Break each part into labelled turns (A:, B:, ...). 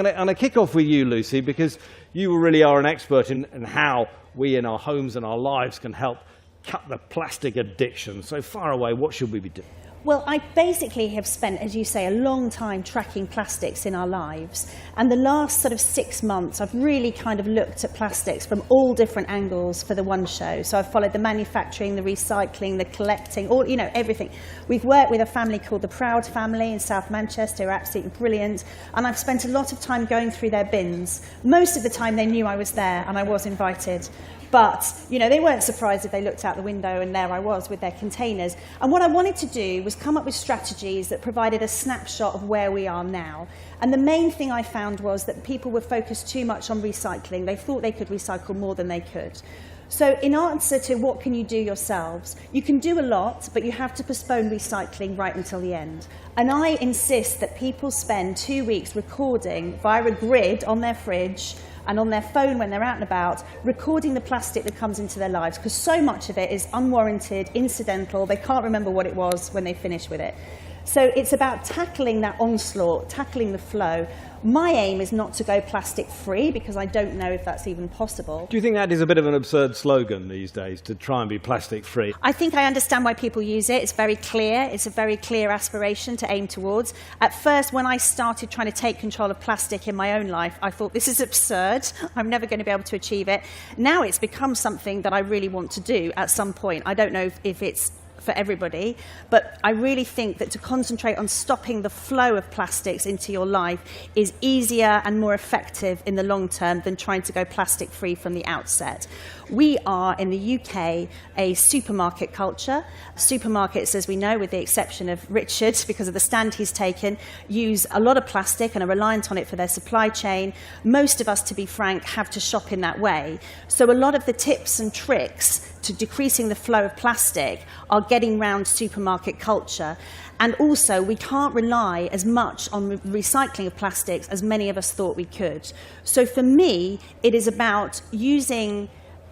A: And I kick off with you, Lucy, because you really are an expert in how we in our homes and our lives can help cut the plastic addiction. So far away, what should we be doing?
B: Well, I basically have spent, as you say, a long time tracking plastics in our lives. And the last sort of 6 months, I've really kind of looked at plastics from all different angles for the One Show. So I've followed the manufacturing, the recycling, the collecting, all, you know, everything. We've worked with a family called the Proud Family in South Manchester, who are absolutely brilliant. And I've spent a lot of time going through their bins. Most of the time they knew I was there and I was invited. But, you know, they weren't surprised if they looked out the window and there I was with their containers. And what I wanted to do was come up with strategies that provided a snapshot of where we are now. And the main thing I found was that people were focused too much on recycling. They thought they could recycle more than they could. So in answer to what can you do yourselves, you can do a lot, but you have to postpone recycling right until the end. And I insist that people spend 2 weeks recording via a grid on their fridge and on their phone when they're out and about, recording the plastic that comes into their lives, because so much of it is unwarranted, incidental, they can't remember what it was when they finish with it. So it's about tackling that onslaught, tackling the flow. My aim is not to go plastic free, because I don't know if that's even possible.
A: Do you think that is a bit of an absurd slogan these days, to try and be plastic free?
B: I think I understand why people use it. It's very clear. It's a very clear aspiration to aim towards. At first, when I started trying to take control of plastic in my own life, I thought, this is absurd. I'm never going to be able to achieve it. Now it's become something that I really want to do at some point. I don't know if it's for everybody, but I really think that to concentrate on stopping the flow of plastics into your life is easier and more effective in the long term than trying to go plastic free from the outset. We are, in the UK, a supermarket culture. Supermarkets, as we know, with the exception of Richard, because of the stand he's taken, use a lot of plastic and are reliant on it for their supply chain. Most of us, to be frank, have to shop in that way. So a lot of the tips and tricks to decreasing the flow of plastic are getting round supermarket culture. And also, we can't rely as much on recycling of plastics as many of us thought we could. So for me, it is about using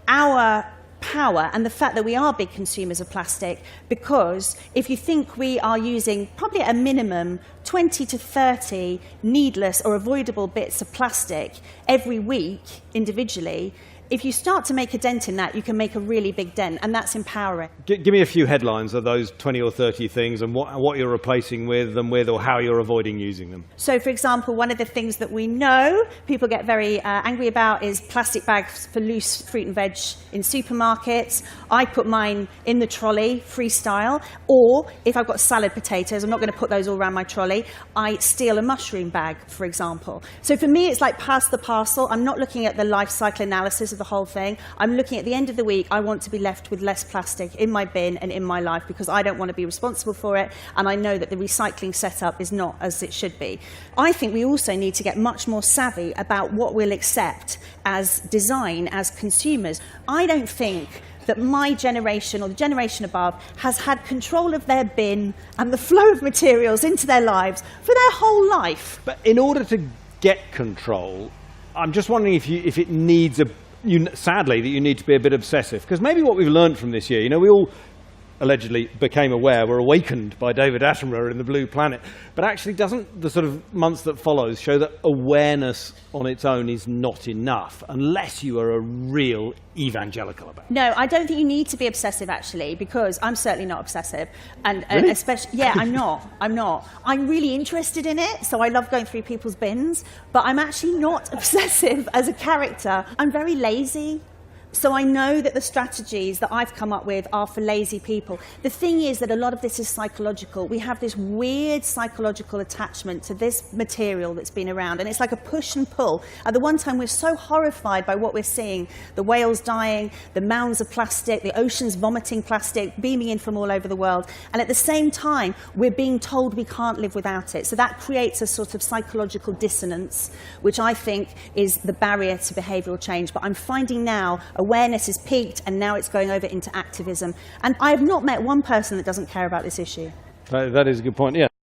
B: our power and the fact that we are big consumers of plastic, because if you think we are using probably at a minimum 20 to 30 needless or avoidable bits of plastic every week individually, if you start to make a dent in that, you can make a really big dent, and that's empowering.
A: Give me a few headlines of those 20 or 30 things and what you're replacing them with, or how you're avoiding using them.
B: So, for example, one of the things that we know people get very angry about is plastic bags for loose fruit and veg in supermarkets. I put mine in the trolley, freestyle, or if I've got salad potatoes, I'm not going to put those all around my trolley. I steal a mushroom bag, for example. So for me, it's like pass the parcel. I'm not looking at the life cycle analysis of the whole thing. I'm looking at the end of the week, I want to be left with less plastic in my bin and in my life, because I don't want to be responsible for it, and I know that the recycling setup is not as it should be. I think we also need to get much more savvy about what we'll accept as design, as consumers. I don't think that my generation or the generation above has had control of their bin and the flow of materials into their lives for their whole life.
A: But in order to get control, I'm just wondering if it needs sadly, that you need to be a bit obsessive. Because maybe what we've learned from this year, you know, we all allegedly became aware, were awakened by David Attenborough in The Blue Planet. But actually, doesn't the sort of months that follows show that awareness on its own is not enough, unless you are a real evangelical about it?
B: No, I don't think you need to be obsessive, actually, because I'm certainly not obsessive. And
A: really?
B: Especially, yeah, I'm not. I'm really interested in it, so I love going through people's bins, but I'm actually not obsessive as a character. I'm very lazy. So I know that the strategies that I've come up with are for lazy people. The thing is that a lot of this is psychological. We have this weird psychological attachment to this material that's been around, and it's like a push and pull. At the one time, we're so horrified by what we're seeing, the whales dying, the mounds of plastic, the oceans vomiting plastic, beaming in from all over the world. And at the same time, we're being told we can't live without it. So that creates a sort of psychological dissonance, which I think is the barrier to behavioural change. But I'm finding now awareness has peaked, and now it's going over into activism. And I have not met one person that doesn't care about this issue.
A: That is a good point, yeah.